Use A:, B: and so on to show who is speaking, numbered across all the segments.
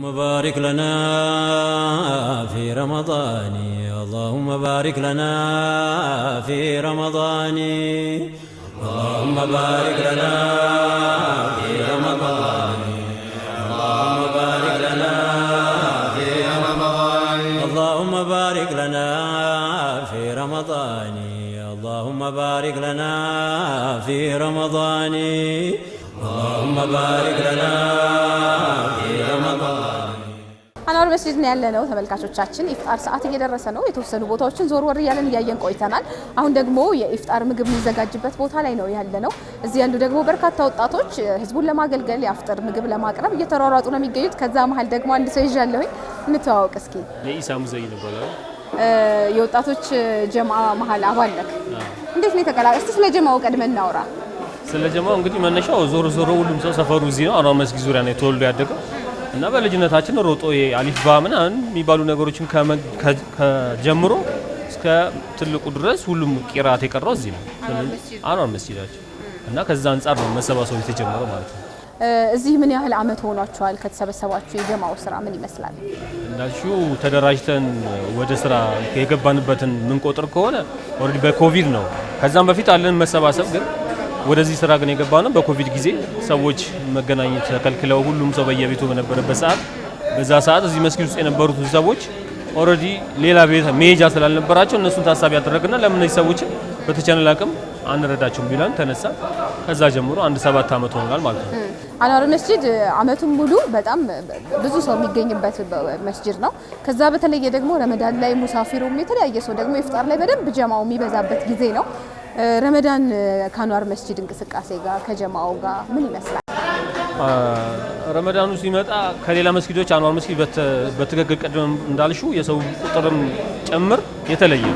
A: اللهم بارك لنا في رمضان اللهم بارك لنا في رمضان اللهم بارك لنا في رمضان اللهم بارك لنا في رمضان اللهم بارك لنا في رمضان اللهم بارك لنا في رمضان اللهم بارك لنا في رمضان
B: አናር መስጂድ ነው ያለነው ተመልካቾቻችን ኢፍጣር ሰዓት እየደረሰ ነው የተወሰኑ ቦታዎችን ዞር ወር ያለን ያያየን ቆይተናል አሁን ደግሞ የኢፍጣር ምግብ የሚዘጋጅበት ቦታ ላይ ነው ያለነው እዚህ ያሉ ደግሞ በርካታ ወጣቶች ህዝቡን ለማገልገል የኢፍጣር ምግብ ለማቅረብ እየተሯሯጡ ነው የሚገኙት ከዛ መሃል ደግሞ አንድ ሰው ይዣለሁኝ እንተዋወቅ እስኪ
C: ለኢሳ ሙዘይን ይባላል
B: የወጣቶች ጀማዓ መሃል አባል ነክ እንዴት ነው ተቀላቀስት ስለ ጀማዓው ቀድመን እናውራ
C: ስለ ጀማዓው እንግዲህ መነሻው ዞር ዞር ሁሉም ሰው ሰፈሩ እዚህ ነው አናር መስጊድ ዙሪያ ነው ተወልዶ ያደገው እና በልጅነታችን ሮጦ የአሊፍ ባ ምናምን የሚባሉ ነገሮችን ከጀምሮ እስከ ትልቁ ድረስ ሁሉም ቂራት የቀረው እዚህ ነው አናር መስጊዳችን እና ከዛ አንፃር ነው መሰባሰቡ የተጀመረው ማለት ነው
B: እዚህ ምን ያህል አመት ሆኗቸዋል ከተሰበሰባችሁ የጀማዓው ስራ ምን ይመስላል
C: እንዳልሽው ተደራጅተን ወደ ስራ የገባንበትን ምን ቆጥር ከሆነ ኦሬዲ በኮቪድ ነው ከዛም በፊት አለን መሰባሰብ ግን ወደዚህ ስራ ግን የገባነው በኮቪድ ጊዜ ሰዎች መገናኘት ተከልክለው ሁሉም ሰው በየቤቱ በነበረበት ሰዓት በዛ ሰዓት እዚህ መስጊድ ውስጥ የነበሩት ሰዎች ኦሬዲ ሌላ ቤት መሄጃ ስላልነበራቸው እነሱን ታሳቢ ያደረግና ለምን እነዚህ ሰዎች በተቻለ አቅም አንረዳቸውም ቢላን ተነሳ ከዛ ጀምሮ 7 አመት ሆኗል ማለት ነው
B: አናር መስጂድ አመቱን ሙሉ በጣም ብዙ ሰው የሚገኝበት መስጂድ ነው ከዛ በተለየ ደግሞ ረመዳን ላይ ሙሳፊሩም የተለያየ ሰው ደግሞ ኢፍጣር ላይ በደንብ ጀማዓው የሚበዛበት ጊዜ ነው ረመዳን ካኗር መስጂድ እንቅስቃሴ ጋር ከጀማዓው ጋር ምን ይመስላል
C: ረመዳኑ ሲመጣ ከሌላ መስጊዶች አኗር መስጊድ በትክክል ቀደም እንዳልሽው የሰው ቁጥርም ጨምር የተለየ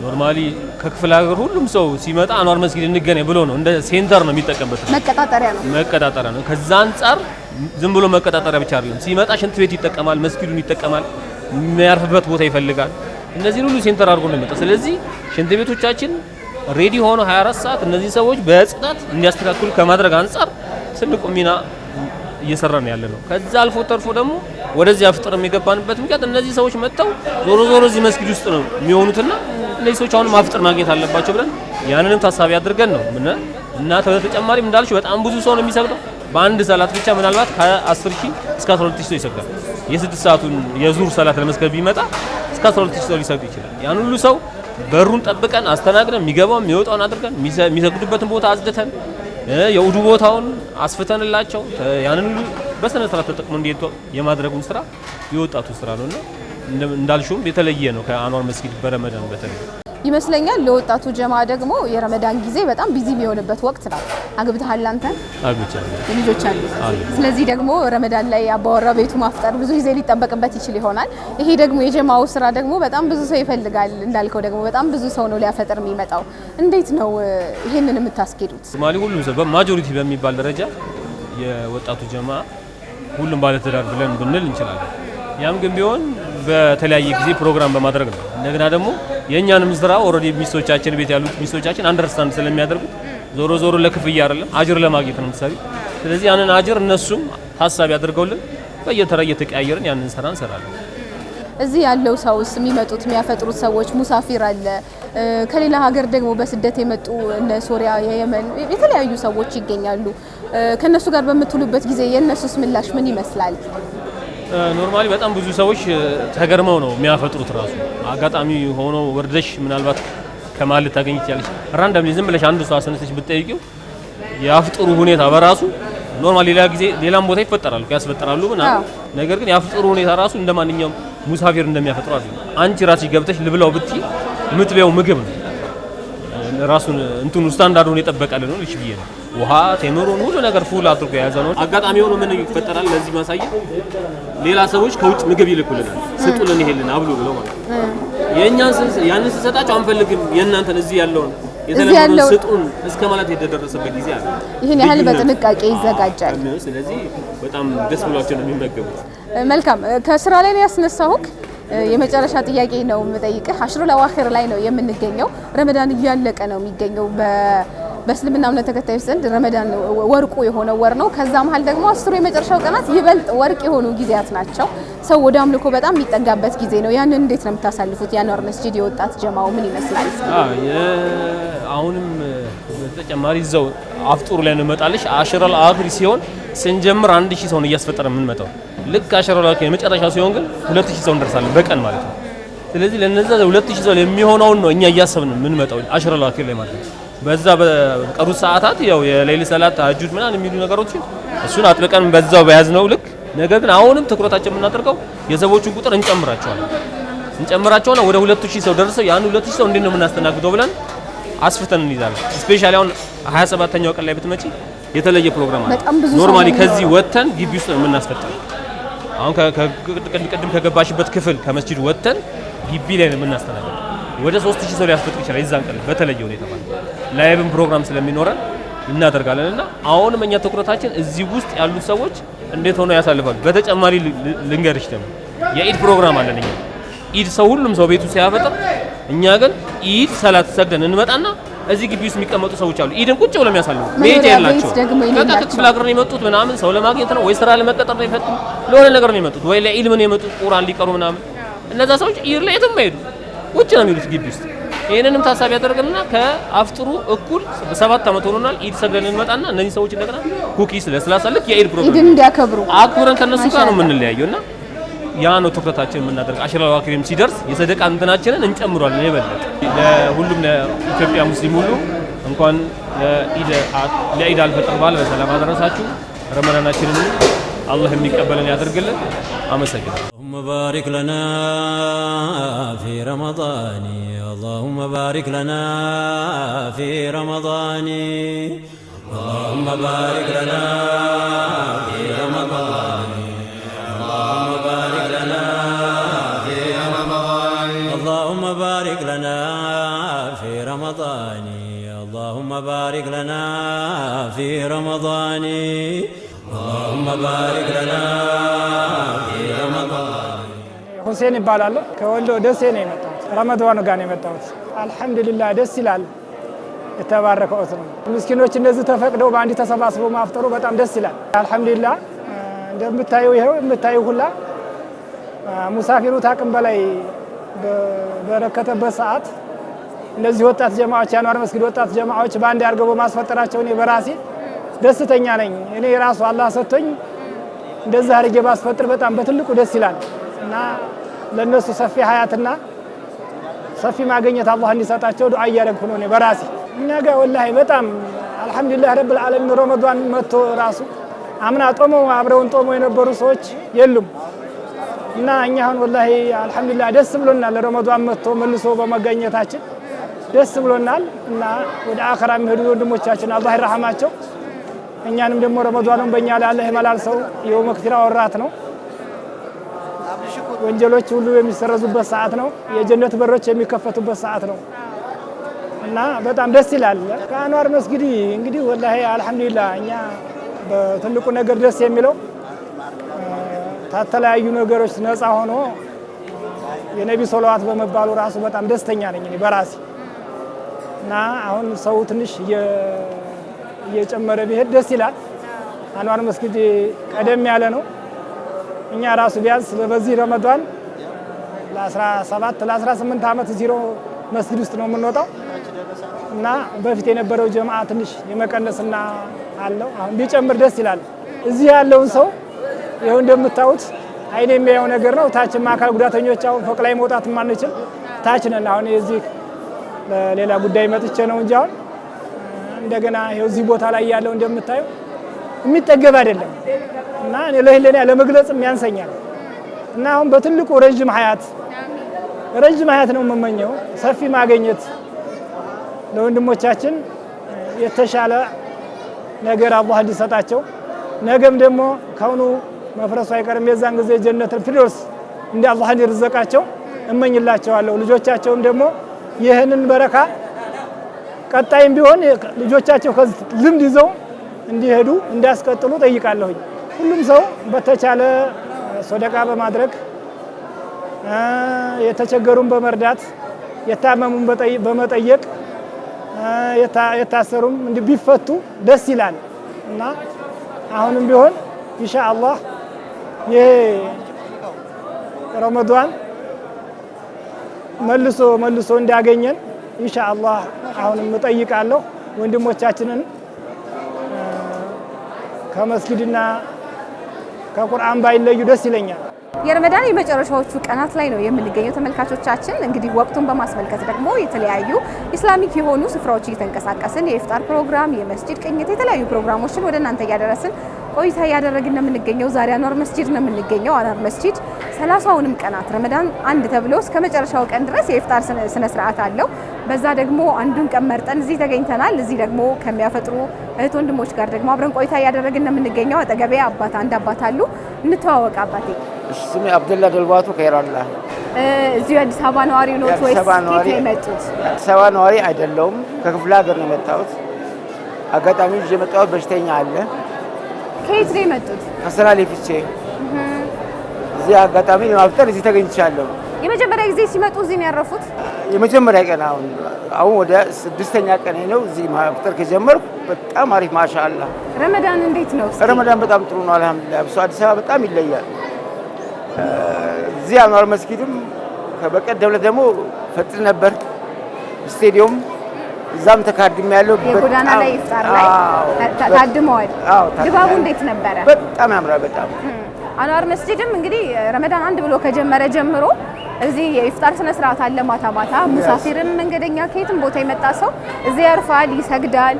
C: ኖርማሊ ከክፍለ ሀገር ሁሉም ሰው ሲመጣ አኗር መስጊድ እንገናኝ ብሎ ነው እንደ ሴንተር ነው የሚጠቀምበት መቀጣጠሪያ ነው ከዛ አንፃር ዝም ብሎ መቀጣጠሪያ ብቻ አይደለም ሲመጣ ሽንት ቤት ይጠቀማል መስጊዱን ይጠቀማል የሚያርፍበት ቦታ ይፈልጋል እነዚህ ሁሉ ሴንተር አድርጎ ነው የሚመጣው ስለዚህ ሽንት ቤቶቻችን ሬዲ ሆኖ 24 ሰዓት እነዚህ ሰዎች በጽዳት እንዲያስተካክሉ ከማድረግ አንፃር ትልቁ ሚና እየሰራ ነው ያለነው ከዛ አልፎ ተርፎ ደግሞ ወደዚህ አፍጥር የሚገባንበት ምክንያት እነዚህ ሰዎች መጥተው ዞሮ እዚህ መስጊድ ውስጥ ነው የሚሆኑትና እነዚህ ሰዎች አሁን ማፍጥር ማግኘት አለባቸው ብለን ያንንም ታሳቢ አድርገን ነው እና ተጨማሪም እንዳልሽ በጣም ብዙ ሰው ነው የሚሰግደው በአንድ ሰላት ብቻ ምናልባት ከ10000 እስከ 12000 ሰው ይሰግዳል የ6 ሰዓቱን የዙር ሰላት ለመስገድ ቢመጣ እስከ 12000 ሰው ሊሰግድ ይችላል ያን ሁሉ ሰው በሩን ጠብቀን አስተናግደን የሚገባው የሚወጣውን አድርገን የሚሰግዱበትን ቦታ አጽድተን የኡዱ ቦታውን አስፍተንላቸው ያንን ሁሉ በስነ ስርዓት ተጠቅሞ እንዲሄዱ የማድረጉን ስራ የወጣቱ ስራ ነውና እንዳልሽውም የተለየ ነው ከአኗር መስጊድ በረመዳን በተለይ
B: ይመስለኛል ለወጣቱ ጀማዓ ደግሞ የረመዳን ጊዜ በጣም ቢዚ የሚሆንበት ወቅት ነው አግብተሃል አንተ
C: አግብቻለሁ
B: ልጆች አሉ ስለዚህ ደግሞ ረመዳን ላይ አባወራ ቤቱ ማፍጠር ብዙ ጊዜ ሊጠበቅበት ይችል ይሆናል ይሄ ደግሞ የጀማዓው ስራ ደግሞ በጣም ብዙ ሰው ይፈልጋል እንዳልከው ደግሞ በጣም ብዙ ሰው ነው ሊያፈጥር የሚመጣው እንዴት ነው ይሄንን የምታስኬዱት
C: ሶማሊ ሁሉም ሰው በማጆሪቲ በሚባል ደረጃ የወጣቱ ጀማዓ ሁሉም ባለ ትዳር ብለን ብንል እንችላለን ያም ግን ቢሆን በተለያየ ጊዜ ፕሮግራም በማድረግ ነው እንደገና ደግሞ የኛንም ስራ ኦሬዲ ሚስቶቻችን ቤት ያሉት ሚስቶቻችን አንደርስታንድ ስለሚያደርጉት ዞሮ ለክፍያ አይደለም አጅር ለማግኘት ነው የምትሰሪ ስለዚህ ያንን አጅር እነሱም ሐሳብ ያደርገውልን በየተራ እየተቀያየርን ያንን ስራ እንሰራለን
B: እዚህ ያለው ሰውስ የሚመጡት የሚያፈጥሩት ሰዎች ሙሳፊር አለ ከሌላ ሀገር ደግሞ በስደት የመጡ እነ ሶሪያ የየመን የተለያዩ ሰዎች ይገኛሉ ከነሱ ጋር በመትሉበት ጊዜ የነሱስ ምላሽ ምን ይመስላል
C: ኖርማሊ በጣም ብዙ ሰዎች ተገርመው ነው የሚያፈጥሩት ራሱ አጋጣሚ ሆኖ ወርደሽ ምናልባት ከማል ታገኝት ያለሽ ራንደምሊ ዝም ብለሽ አንድ ሰው አሰነስተሽ ብትጠይቂው ያፍጥሩ ሁኔታ በራሱ ኖርማሊ ሌላ ጊዜ ሌላም ቦታ ይፈጠራሉ ያስፈጥራሉ ምናምን ነገር ግን ያፍጥሩ ሁኔታ ራሱ እንደማንኛውም ሙሳፊር እንደሚያፈጥሩ አይደለም አንቺ ራስሽ ገብተሽ ልብላው ብትይ የምትበያው ምግብ ነው ራሱን እንትኑ ስታንዳርዱን የጠበቀልን ነው ልጅ ነው ውሃ ቴምሩን ሁሉ ነገር ፉል አድርጎ የያዘ ነው አጋጣሚ ሆኖ ምን ይፈጠራል ለዚህ ማሳያ ሌላ ሰዎች ከውጭ ምግብ ይልኩልናል ስጡልን ይሄልን አብሉ ብለው ማለት የኛን ያንን ሲሰጣቸው አንፈልግም የእናንተን እዚህ ያለውን የተለመደው ስጡን እስከ ማለት የተደረሰበት ጊዜ አለ
B: ይሄን ያህል በጥንቃቄ ይዘጋጃል
C: ስለዚህ በጣም ደስ ብሏቸው ነው የሚመገቡት
B: መልካም ከስራ ላይ ያስነሳሁክ የመጨረሻ ጥያቄ ነው የምጠይቅህ አሽሩ ለዋኺር ላይ ነው የምንገኘው ረመዳን እያለቀ ነው የሚገኘው በእስልምና እምነት ተከታዮች ዘንድ ረመዳን ወርቁ የሆነ ወር ነው። ከዛ መሀል ደግሞ 10 የመጨረሻው ቀናት ይበልጥ ወርቅ የሆኑ ጊዜያት ናቸው። ሰው ወደ አምልኮ በጣም የሚጠጋበት ጊዜ ነው። ያንን እንዴት ነው የምታሳልፉት? የአንዋር መስጂድ የወጣት ጀማው ምን ይመስላል?
C: አሁንም በተጨማሪ እዛው አፍጡር ላይ ነው መጣልሽ። አሽረል አኺር ሲሆን ስንጀምር 1000 ሰው ነው እያስፈጠረ የምንመጣው። ልክ አሽረል አኺር የመጨረሻው ሲሆን ግን 2000 ሰው እንደርሳለን በቀን ማለት ነው። ስለዚህ ለነዛ 2000 ሰው የሚሆነውን ነው እኛ እያሰብን የምንመጣው አሽረል አኺር ላይ ማለት ነው። በዛ በቀሩ ሰዓታት ያው የሌሊ ሰላት ተሐጁድ ምናምን የሚሉ ነገሮችን እሱን አጥብቀን በዛው በያዝነው ልክ። ነገር ግን አሁንም ትኩረታችን የምናደርገው የሰዎቹን ቁጥር እንጨምራቸውና ወደ 2000 ሰው ደርሰው ያን 2000 ሰው እንዴት ነው የምናስተናግደው ብለን አስፍተን እንይዛለን። ስፔሻሊ አሁን 27ኛው ቀን ላይ ብትመጪ የተለየ ፕሮግራም አለ። ኖርማሊ ከዚህ ወጥተን ግቢ ውስጥ ነው የምናስፈጥረው። አሁን ቅድም ከገባሽበት ክፍል ከመስጂድ ወጥተን ግቢ ላይ ነው የምናስተናግደው። ወደ 3000 ሰው ሊያስፈጥር ይችላል። የዛን ቀን በተለየ ሁኔታ ማለት ላይቭም ፕሮግራም ስለሚኖረን እናደርጋለንና አሁንም እኛ ትኩረታችን እዚህ ውስጥ ያሉት ሰዎች እንዴት ሆነው ያሳልፋሉ። በተጨማሪ ልንገርሽ ደግሞ የኢድ ፕሮግራም አለን። እኛ ኢድ ሰው ሁሉም ሰው ቤቱ ሲያፈጥር፣ እኛ ግን ኢድ ሰላት ሰግደን እንመጣና እዚህ ግቢ ውስጥ የሚቀመጡ ሰዎች አሉ። ኢድን ቁጭ ብለው የሚያሳልፉ መሄጃ የላቸው። ከክፍለ ሀገር ነው የመጡት ምናምን ሰው ለማግኘት ነው ወይ ስራ ለመቀጠር ነው የፈጡት ለሆነ ነገር ነው የመጡት ወይ ለኢልም ነው የመጡት ቁርአን ሊቀሩ ምናምን። እነዛ ሰዎች ኢድ ላይ የትም አይሄዱ ውጭ ነው የሚሉት ግቢ ውስጥ። ይሄንንም ታሳቢ ያደርገንና ከአፍጥሩ እኩል በ7 ዓመት ሆኖናል። ኢድ ሰግደን እንመጣና እነዚህ ሰዎች እንደገና ኩኪስ ለስላሳ ልክ የኢድ ፕሮግራም
B: ኢድን እንዲያከብሩ አክብረን
C: ከነሱ ጋር ነው የምንለያየውና ያ ነው ትኩረታችን የምናደርገው። አሽረል አኺርም ሲደርስ የሰደቃ እንትናችንን እንጨምራለን የበለጠ። ለሁሉም ለኢትዮጵያ ሙስሊም ሁሉ እንኳን ለኢድ አልፈጥር በዓል በሰላም አደረሳችሁ። ረመዳናችንን አላህ የሚቀበለን ያደርግልን። አመሰግናለሁ።
A: اللهم بارك لنا في رمضان اللهم بارك لنا في رمضان اللهم بارك لنا في رمضان اللهم بارك لنا في رمضان اللهم بارك لنا في رمضان اللهم بارك لنا في رمضان اللهم بارك لنا في رمضان
D: ሁሴን ይባላል። ከወሎ ደሴ ነው የመጣሁት። ረመዳን ጋር ነው የመጣሁት። አልሐምዱሊላህ ደስ ይላል። የተባረከ ወቅት ነው። ምስኪኖች እነዚህ ተፈቅደው በአንድ ተሰባስበው ማፍጠሩ በጣም ደስ ይላል። አልሐምዱሊላህ እንደምታዩ ይሄው የምታዩ ሁላ ሙሳፊሩ ታቅም በላይ በረከተበት ሰዓት እነዚህ ወጣት ጀማዓዎች የአንዋር መስጊድ ወጣት ጀማዓዎች በአንድ አድርገው በማስፈጠራቸው እኔ በራሴ ደስተኛ ነኝ። እኔ ራሱ አላህ ሰጥቶኝ እንደዛ አድርጌ ባስፈጥር በጣም በትልቁ ደስ ይላል እና ለነሱ ሰፊ ሀያትና ሰፊ ማግኘት አላህ እንዲሰጣቸው ዱዓ እያደረግኩ ነው እኔ በራሴ። እኛ ጋር ወላሂ በጣም አልሐምዱሊላህ ረብል ዓለሚን ረመዳን መጥቶ ራሱ አምና ጦመው አብረውን ጦመው የነበሩ ሰዎች የሉም እና እኛ አሁን ወላሂ አልሐምዱሊላህ ደስ ብሎናል። ረመዳን መጥቶ መልሶ በመገኘታችን ደስ ብሎናል እና ወደ አኺራ የሚሄዱ ወንድሞቻችን አላህ ይርሐማቸው። እኛንም ደግሞ ረመዳኑን በእኛ ላይ አላህ ይመላልሰው። የው መክፊራ ወራት ነው። ወንጀሎች ሁሉ የሚሰረዙበት ሰዓት ነው። የጀነት በሮች የሚከፈቱበት ሰዓት ነው እና በጣም ደስ ይላል። ከአንዋር መስጊድ እንግዲህ ወላሂ አልሐምዱሊላህ እኛ በትልቁ ነገር ደስ የሚለው ታተለያዩ ነገሮች ነፃ ሆኖ የነቢ ሶላዋት በመባሉ ራሱ በጣም ደስተኛ ነኝ እኔ በራሴ እና አሁን ሰው ትንሽ እየጨመረ ቢሄድ ደስ ይላል። አንዋር መስጊድ ቀደም ያለ ነው። እኛ ራሱ ቢያንስ በዚህ ረመዳን ለ17 ለ18 ዓመት ዚሮ መስጊድ ውስጥ ነው የምንወጣው እና በፊት የነበረው ጀማዓ ትንሽ የመቀነስና አለው። አሁን ቢጨምር ደስ ይላል። እዚህ ያለውን ሰው ይኸው እንደምታዩት አይኔ የሚያየው ነገር ነው። ታችም አካል ጉዳተኞች አሁን ፎቅ ላይ መውጣት ማንችል ታች ነን። አሁን እዚህ ለሌላ ጉዳይ መጥቼ ነው እንጂ አሁን እንደገና ይኸው እዚህ ቦታ ላይ ያለው እንደምታዩ የሚጠገብ አይደለም እና እኔ ለህሊና ለመግለጽ ያንሰኛል እና አሁን በትልቁ ረጅም ሀያት ነው የምመኘው። ሰፊ ማግኘት ለወንድሞቻችን የተሻለ ነገር አላህ እንዲሰጣቸው ነገም ደግሞ ከሁኑ መፍረሱ አይቀርም። የዛን ጊዜ ጀነቱል ፊርደውስ እንደ አላህ እንዲርዘቃቸው እመኝላቸዋለሁ። ልጆቻቸውም ደግሞ ይህንን በረካ ቀጣይም ቢሆን ልጆቻቸው ከዚህ ልምድ ይዘው እንዲሄዱ እንዲያስቀጥሉ ጠይቃለሁ። ሁሉም ሰው በተቻለ ሶደቃ በማድረግ የተቸገሩን በመርዳት የታመሙን በመጠየቅ የታሰሩም እንዲህ ቢፈቱ ደስ ይላል እና አሁንም ቢሆን ኢንሻአላህ ይሄ ረመዳን መልሶ እንዲያገኘን ኢንሻአላህ አሁንም እጠይቃለሁ። ወንድሞቻችንን ከመስጊድና ከቁርአን ባይለዩ ደስ ይለኛል።
B: የረመዳን የመጨረሻዎቹ ቀናት ላይ ነው የምንገኘው ተመልካቾቻችን። እንግዲህ ወቅቱን በማስመልከት ደግሞ የተለያዩ ኢስላሚክ የሆኑ ስፍራዎች እየተንቀሳቀስን የኢፍጣር ፕሮግራም፣ የመስጂድ ቅኝት፣ የተለያዩ ፕሮግራሞችን ወደ እናንተ እያደረስን ቆይታ እያደረግን ነው የምንገኘው። ዛሬ አንዋር መስጂድ ነው የምንገኘው። አንዋር መስጂድ 30ውንም ቀናት ረመዳን አንድ ተብሎ እስከ መጨረሻው ቀን ድረስ የኢፍጣር ስነ ስርዓት አለው። በዛ ደግሞ አንዱን ቀን መርጠን እዚህ ተገኝተናል። እዚህ ደግሞ ከሚያፈጥሩ እህት ወንድሞች ጋር ደግሞ አብረን ቆይታ እያደረግን ነው የምንገኘው። አጠገቤ አንድ አባት አሉ። እንተዋወቅ አባቴ።
E: ስሜ አብደላ ደልባቱ ከይራላ።
B: እዚሁ አዲስ አበባ ነዋሪ ነው ወይስ ከየት ነው የመጡት?
E: አዲስ አበባ ነዋሪ አይደለሁም፣ ከክፍለ ሀገር ነው የመጣሁት። አጋጣሚ ይዤ የመጣሁት በሽተኛ አለ።
B: ከየት ነው የመጡት?
E: ከስራ ሌፍቼ እዚህ አጋጣሚ ለማፍጠር እዚህ ተገኝቻለሁ።
B: የመጀመሪያ ጊዜ ሲመጡ እዚህ ነው ያረፉት?
E: የመጀመሪያ ቀን አሁን ወደ 6ኛ ቀን ነው እዚህ ማፍጠር ከጀመርኩ። በጣም አሪፍ ማሻአላ።
B: ረመዳን እንዴት ነው?
E: ረመዳን በጣም ጥሩ ነው አልሐምዱሊላህ። ብሶ አዲስ አበባ በጣም ይለያል። እዚህ አንዋር መስጊድም በቀደም ዕለት ደግሞ ፈጥር ነበር ስቴዲየም፣ እዛም ተካድም ያለው
B: የጎዳና ላይ ኢፍጣር ላይ ታድመዋል። ድባቡ እንዴት ነበረ?
E: በጣም ያምራል። በጣም
B: አንዋር መስጂድም እንግዲህ ረመዳን አንድ ብሎ ከጀመረ ጀምሮ እዚህ የኢፍጣር ስነ ስርዓት አለ። ማታ ማታ ሙሳፊርም መንገደኛ ከየትም ቦታ የመጣ ሰው እዚህ ያርፋል፣ ይሰግዳል።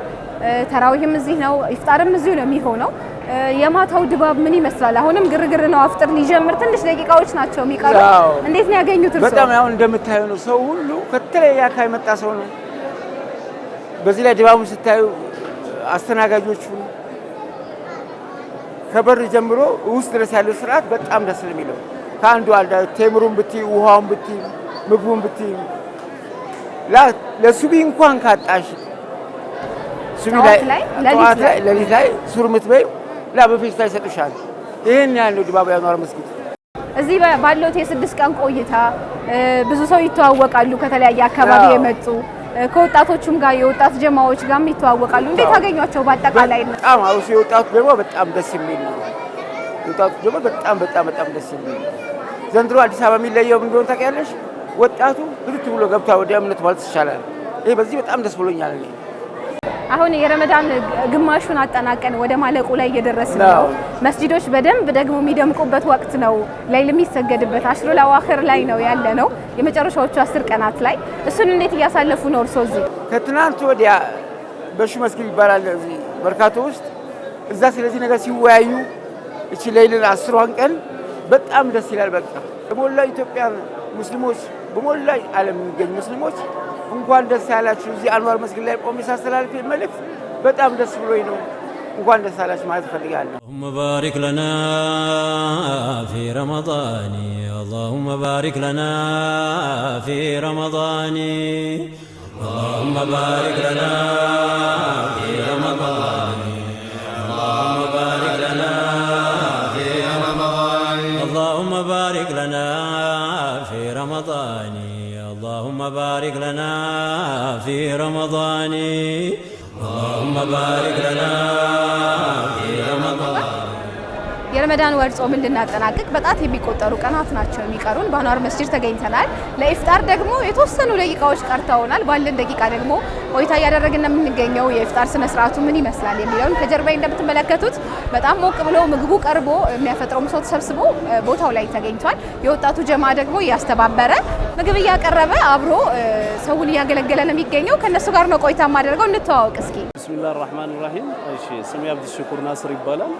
B: ተራዊህም እዚህ ነው፣ ኢፍጣርም እዚሁ ነው የሚሆነው። የማታው ድባብ ምን ይመስላል? አሁንም ግርግር ነው። አፍጥር ሊጀምር ትንሽ ደቂቃዎች ናቸው የሚቀሩ። እንዴት ነው ያገኙት?
E: በጣም ያው እንደምታዩ ነው። ሰው ሁሉ ከተለያየ አካባቢ የመጣ ሰው ነው። በዚህ ላይ ድባቡን ስታዩ አስተናጋጆቹ ከበር ጀምሮ ውስጥ ድረስ ያለው ስርዓት በጣም ደስ የሚለው ከአንዱ አልዳ ቴምሩን ብቲ ውሃውን ብቲ ምግቡን ብቲ ለሱቢ እንኳን ካጣሽ ሱቢ ላይ ለሊት ላይ ሱር ምትበይ በፌስታ ይሰጥሻል። ይሄን ያለው ድባቡ ያኗር መስጊድ።
B: እዚህ ባለው የ6 ቀን ቆይታ ብዙ ሰው ይተዋወቃሉ። ከተለያየ አካባቢ የመጡ ከወጣቶቹም ጋር የወጣት ጀማዎች ጋርም ይተዋወቃሉ። እንዴት አገኟቸው? በአጠቃላይ ነው
E: በጣም አውሲ የወጣቱ ደግሞ በጣም ደስ የሚል ነው። የወጣቱ ደግሞ በጣም ደስ የሚል ነው። ዘንድሮ አዲስ አበባ የሚለየው ምን እንደሆነ ታውቂያለሽ? ወጣቱ ብርቱ ብሎ ገብታ ወደ እምነት ማለት ይቻላል። ይሄ በዚህ በጣም ደስ ብሎኛል እኔ።
B: አሁን የረመዳን ግማሹን አጠናቀን ወደ ማለቁ ላይ እየደረስን ነው። መስጂዶች በደንብ ደግሞ የሚደምቁበት ወቅት ነው። ሌሊት የሚሰገድበት አሽሩል አዋኺር ላይ ነው ያለ ነው፣ የመጨረሻዎቹ 10 ቀናት ላይ። እሱን እንዴት እያሳለፉ ነው እርሶ? እዚህ
E: ከትናንት ወዲያ በሹ መስጊድ ይባላል እዚህ መርካቶ ውስጥ እዛ ስለዚህ ነገር ሲወያዩ እቺ ሌሊት 10ዋን ቀን በጣም ደስ ይላል። በቃ በሞላ ኢትዮጵያ ሙስሊሞች በሞላ ዓለም የሚገኙ ሙስሊሞች እንኳን ደስ ያላችሁ። እዚህ አንዋር መስጊድ ላይ ቆሜ ሳስተላልፍ መልእክት በጣም ደስ ብሎኝ ነው። እንኳን ደስ ያላችሁ ማለት እፈልጋለሁ።
A: اللهم بارك لنا في رمضان اللهم بارك لنا في رمضان اللهم بارك لنا في رمضان اللهم بارك لنا في رمضان اللهم بارك لنا في رمضان اللهم بارك لنا في رمضان اللهم بارك لنا في رمضان
B: የረመዳን ወር ጾምን ልናጠናቅቅ በጣት የሚቆጠሩ ቀናት ናቸው የሚቀሩን። በአንዋር መስጂድ ተገኝተናል። ለኢፍጣር ደግሞ የተወሰኑ ደቂቃዎች ቀርተውናል። ባለን ደቂቃ ደግሞ ቆይታ እያደረግን ነው የምንገኘው። የኢፍጣር ስነ ስርዓቱ ምን ይመስላል የሚለውን ከጀርባዬ እንደምትመለከቱት በጣም ሞቅ ብሎ ምግቡ ቀርቦ የሚያፈጥረውም ሰው ተሰብስቦ ቦታው ላይ ተገኝቷል። የወጣቱ ጀማ ደግሞ እያስተባበረ ምግብ እያቀረበ አብሮ ሰውን እያገለገለ ነው የሚገኘው። ከነሱ ጋር ነው ቆይታ የማደርገው። እንተዋወቅ እስኪ።
F: ቢስሚላህ ራህማን ራሂም። እሺ፣ ስሜ አብዱሽኩር ናስር ይባላል።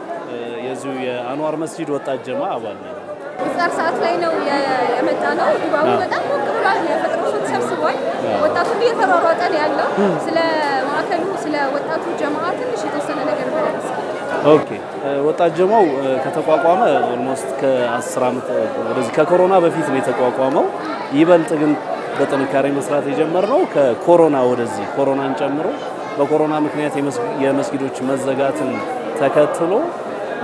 F: የዚሁ የአንዋር መስጂድ ወጣት ጀማ አባል ነኝ።
B: ኢፍጣር ሰዓት ላይ ነው የመጣ ነው። ድባቡ በጣም ሞቅ ብሏል። የፈጥሮ ሰው ተሰብስቧል። ወጣቱ እየተሯሯጠ ነው ያለው። ስለ ማዕከሉ ስለ ወጣቱ ጀማ ትንሽ የተወሰነ ነገር በለን እስኪ።
F: ኦኬ፣ ወጣት ጀማው ከተቋቋመ ኦልሞስት ከ10 ዓመት ወደዚህ ከኮሮና በፊት ነው የተቋቋመው። ይበልጥ ግን በጥንካሬ መስራት የጀመርነው ከኮሮና ወደዚህ ኮሮናን ጨምሮ በኮሮና ምክንያት የመስጊዶች መዘጋትን ተከትሎ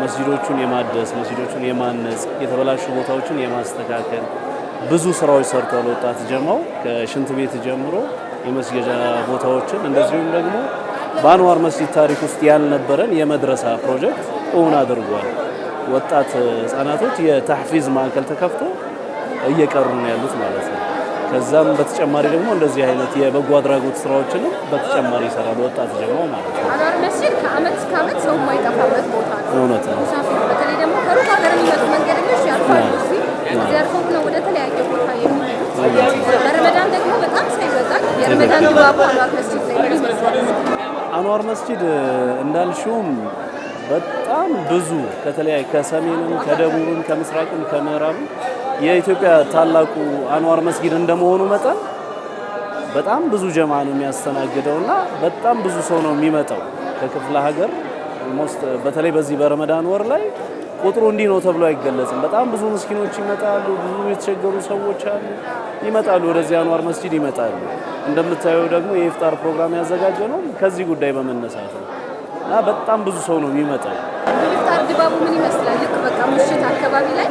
F: መስጂዶቹን የማደስ መስጂዶቹን የማነጽ የተበላሹ ቦታዎችን የማስተካከል ብዙ ስራዎች ሰርቷል። ወጣት ጀማው ከሽንት ቤት ጀምሮ የመስገጃ ቦታዎችን እንደዚሁም ደግሞ በአንዋር መስጂድ ታሪክ ውስጥ ያልነበረን የመድረሳ ፕሮጀክት እውን አድርጓል። ወጣት ህጻናቶች የተህፊዝ ማዕከል ተከፍቶ እየቀሩ ነው ያሉት ማለት ነው። ከዛም በተጨማሪ ደግሞ እንደዚህ አይነት የበጎ አድራጎት ስራዎችንም በተጨማሪ ይሰራል ወጣት ጀማው ማለት ነው።
B: አንዋር መስጂድ ከአመት እስከ አመት ሰው የማይጠፋበት ቦታ ነው።
F: እውነት ነው።
B: በተለይ ደግሞ ከሩቅ ሀገር የሚመጡ መንገደኞች ያልፋሉ። እዚህ አልፈው ነው ወደ ተለያየ ቦታ የሚሄዱት። በረመዳን ደግሞ በጣም ሳይበዛ የረመዳን ድባብ አንዋር መስጂድ ላይ ምን ይመስላል?
F: አንዋር መስጂድ እንዳልሽውም በጣም ብዙ ከተለያየ ከሰሜንም ከደቡብም ከምስራቅም ከምዕራብም የኢትዮጵያ ታላቁ አንዋር መስጊድ እንደመሆኑ መጠን በጣም ብዙ ጀማ ነው የሚያስተናግደውና በጣም ብዙ ሰው ነው የሚመጣው ከክፍለ ሀገር ኦልሞስት በተለይ በዚህ በረመዳን ወር ላይ ቁጥሩ እንዲህ ነው ተብሎ አይገለጽም። በጣም ብዙ ምስኪኖች ይመጣሉ፣ ብዙ የተቸገሩ ሰዎች አሉ ይመጣሉ፣ ወደዚህ አንዋር መስጂድ ይመጣሉ። እንደምታየው ደግሞ የኢፍጣር ፕሮግራም ያዘጋጀ ነው ከዚህ ጉዳይ በመነሳት ነው እና በጣም ብዙ ሰው ነው የሚመጣው።
B: ኢፍጣር ድባቡ ምን ይመስላል? ልክ በቃ ምሽት አካባቢ ላይ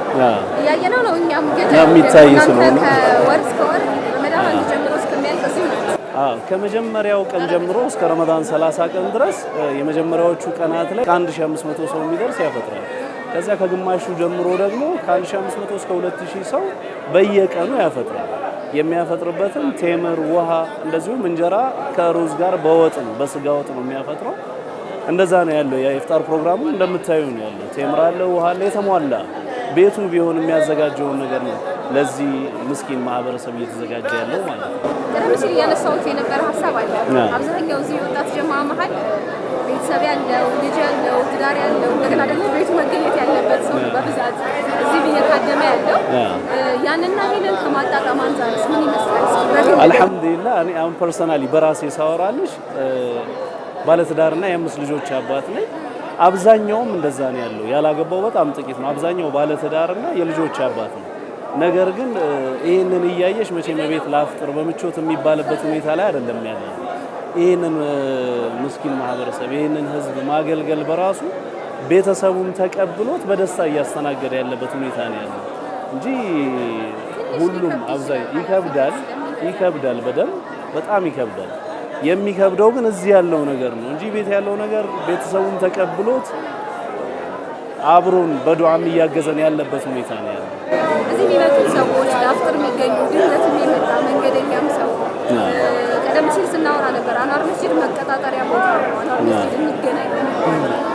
B: እያየነው ነው። እኛም ግን
F: የሚታይ ስለሆነ
B: ከወር እስከ ወር ረመዳን አንድ ጀምሮ እስከሚያልቅ እዚሁ ነው።
F: ከመጀመሪያው ቀን ጀምሮ እስከ ረመዳን 30 ቀን ድረስ የመጀመሪያዎቹ ቀናት ላይ ከ1500 ሰው የሚደርስ ያፈጥራል። ከዚያ ከግማሹ ጀምሮ ደግሞ ከ1500 እስከ 2000 ሰው በየቀኑ ያፈጥራል። የሚያፈጥርበትም ቴምር፣ ውሃ እንደዚሁም እንጀራ ከሩዝ ጋር በወጥ ነው በስጋ ወጥ ነው የሚያፈጥረው። እንደዛ ነው ያለው የኢፍጣር ፕሮግራሙ እንደምታዩ ነው ያለው። ቴምር አለ፣ ውሃ አለ፣ የተሟላ ቤቱ ቢሆን የሚያዘጋጀውን ነገር ነው ለዚህ ምስኪን ማህበረሰብ እየተዘጋጀ ያለው ማለት ነው።
B: ቀደም ሲል ያነሳሁት የነበረ ሀሳብ አለ። አብዛኛው እዚህ ወጣት ጀማ መሀል ቤተሰብ ያለው ልጅ ያለው ትዳር ያለው እንደገና ደግሞ ቤቱ መገኘት ያለበት ሰው በብዛት እዚህ እየታደመ ያለው ያንና ይሄንን ከማጣጣም አንፃርስ ምን ይመስላል?
F: አልሐምዱሊላህ እኔ አሁን ፐርሰናሊ በራሴ ሳወራልሽ ባለትዳርና የአምስት ልጆች አባት ነኝ። አብዛኛውም እንደዛ ነው ያለው። ያላገባው በጣም ጥቂት ነው። አብዛኛው ባለትዳርና የልጆች አባት ነው። ነገር ግን ይሄንን እያየሽ መቼም ቤት ላፍጥር በምቾት የሚባልበት ሁኔታ ላይ አይደለም ያለው። ይሄንን ምስኪን ማህበረሰብ ይሄንን ህዝብ ማገልገል በራሱ ቤተሰቡን ተቀብሎት በደስታ እያስተናገደ ያለበት ሁኔታ ነው ያለው እንጂ ሁሉም አብዛኛው ይከብዳል፣ በደንብ በጣም ይከብዳል። የሚከብደው ግን እዚህ ያለው ነገር ነው እንጂ ቤት ያለው ነገር ቤተሰቡን ተቀብሎት አብሮን በዱዓም እያገዘን ያለበት ሁኔታ ነው ያለው።
B: እዚህ የሚመጡ ሰዎች ለአፍጥር የሚገኙ ድንገት የሚመጣ መንገደኛም ሰው ቀደም ሲል ስናወራ ነበር። አንዋር መስጂድ መቀጣጠሪያ ቦታ ነው። አንዋር መስጂድ የሚገናኝ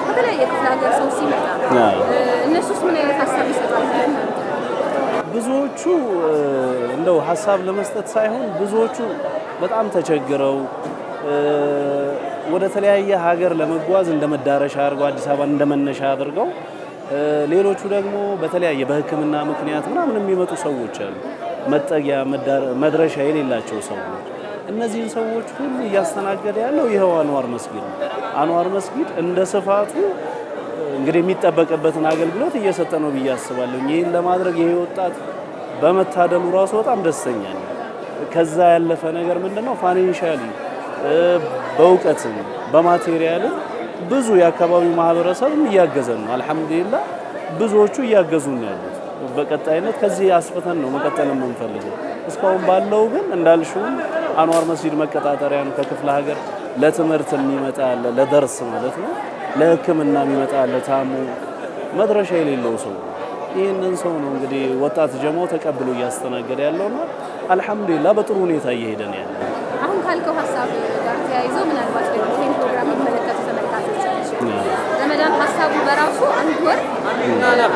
B: ከተለያየ ክፍለ ሀገር ሰው ሲመጣ እነሱስ ምን አይነት ሀሳብ ይሰጣሉ?
F: ብዙዎቹ እንደው ሀሳብ ለመስጠት ሳይሆን ብዙዎቹ በጣም ተቸግረው ወደ ተለያየ ሀገር ለመጓዝ እንደ መዳረሻ አድርገው አዲስ አበባን እንደ መነሻ አድርገው፣ ሌሎቹ ደግሞ በተለያየ በሕክምና ምክንያት ምናምን የሚመጡ ሰዎች አሉ። መጠጊያ መድረሻ የሌላቸው ሰዎች። እነዚህን ሰዎች ሁሉ እያስተናገደ ያለው ይኸው አንዋር መስጊድ ነው። አንዋር መስጊድ እንደ ስፋቱ እንግዲህ የሚጠበቅበትን አገልግሎት እየሰጠ ነው ብዬ አስባለሁ። ይህን ለማድረግ ይሄ ወጣት በመታደሉ ራሱ በጣም ደስተኛ ነው። ከዛ ያለፈ ነገር ምንድነው ፋይናንሻሊ በእውቀትም በማቴሪያልም ብዙ የአካባቢው ማህበረሰብም እያገዘን ነው። አልሐምዱሊላህ ብዙዎቹ እያገዙን ነው ያሉት። በቀጣይነት ከዚህ አስፍተን ነው መቀጠል የምንፈልገው። እስካሁን ባለው ግን እንዳልሽው አንዋር መስጂድ መቀጣጠሪያ ነው። ከክፍለ ሀገር ለትምህርት የሚመጣ አለ፣ ለደርስ ማለት ነው፣ ለሕክምና የሚመጣ አለ፣ ታሙ መድረሻ የሌለው ሰው ይህንን ሰው ነው እንግዲህ ወጣት ጀማው ተቀብሎ እያስተናገደ ያለውና አልሐምዱሊላህ በጥሩ ሁኔታ እየሄደ ነው ያለው።
B: አሁን ካልከው ሀሳብ ጋር ተያይዞ ምናልባት ደግሞ ይህን ፕሮግራም የሚመለከቱ ተመልካቾቻችን ረመዳን ሀሳቡ በራሱ አንድ ወር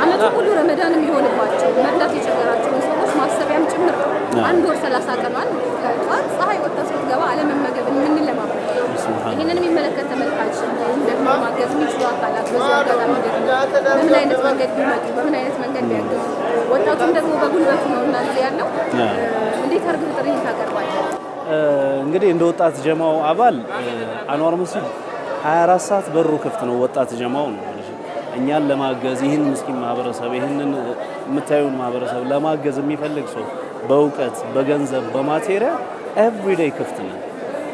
B: አመቱ ሁሉ ረመዳን የሚሆንባቸው መብላት የቸገራቸውን ሰዎች ማሰቢያም ጭምር ነው። አንድ ወር 30 ቀኗን ከጧት ፀሐይ ወጥታ ስትገባ አለመመገብ የምንለማመድ ይህንን የሚመለከት ተመልካች ወይም ደግሞ ማገዝ የሚችሉ አካላት በዚህ አጋጣሚ ደግሞ በምን አይነት መንገድ ቢመጡ በምን አይነት መንገድ ቢያገዙ ወጣቱም ደግሞ በጉልበቱ ነው እና እዚህ ያለው እንዴት አድርገህ ጥሪ ታቀርባለህ?
F: እንግዲህ እንደ ወጣት ጀማው አባል አንዋር መስጂድ 24 ሰዓት በሩ ክፍት ነው። ወጣት ጀማው ነው እኛን ለማገዝ ይህን ምስኪን ማህበረሰብ ይህንን የምታዩን ማህበረሰብ ለማገዝ የሚፈልግ ሰው በእውቀት በገንዘብ በማቴሪያል ኤቭሪዴይ ክፍት ነን።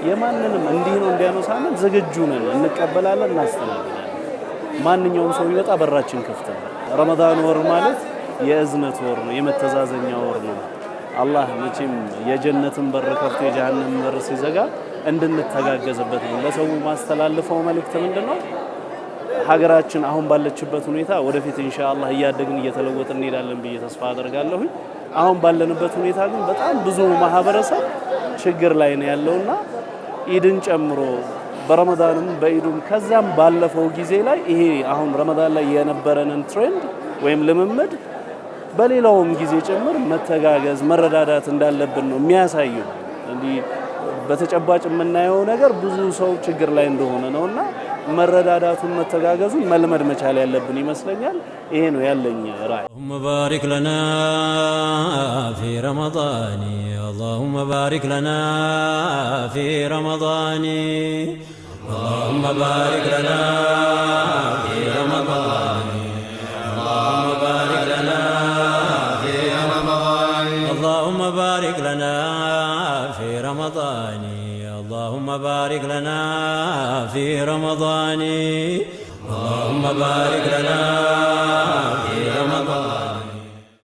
F: የማንንም እንዲህ ነው እንዲያነሳለን ዝግጁ ነን፣ እንቀበላለን፣ እናስተናግዳለን። ማንኛውም ሰው ይወጣ በራችን ክፍት ነው። ረመዳን ወር ማለት የእዝነት ወር ነው፣ የመተዛዘኛ ወር ነው። አላህ መቼም የጀነትን በር ከፍቶ የጀሃነም በር ሲዘጋ እንድንተጋገዝበት ነው። ለሰው ማስተላልፈው መልእክት ምንድነው? ሀገራችን አሁን ባለችበት ሁኔታ ወደፊት ኢንሻአላህ እያደግን እየተለወጥን እንሄዳለን ብዬ ተስፋ አደርጋለሁ። አሁን ባለንበት ሁኔታ ግን በጣም ብዙ ማህበረሰብ ችግር ላይ ነው ያለውና ኢድን ጨምሮ በረመዳንም በኢዱም ከዛም ባለፈው ጊዜ ላይ ይሄ አሁን ረመዳን ላይ የነበረንን ትሬንድ ወይም ልምምድ በሌላውም ጊዜ ጭምር መተጋገዝ መረዳዳት እንዳለብን ነው የሚያሳየው። እንዲህ በተጨባጭ የምናየው ነገር ብዙ ሰው ችግር ላይ እንደሆነ ነውና መረዳዳቱን መተጋገዙን መልመድ መቻል ያለብን ይመስለኛል። ይሄ ነው ያለኝ ራዕይ።
A: اللهم بارك لنا في رمضان اللهم بارك لنا في رمضان اللهم بارك لنا في رمضان اللهم بارك لنا في رمضان اللهم بارك لنا في رمضان اللهم بارك لنا في رمضان اللهم بارك لنا في رمضان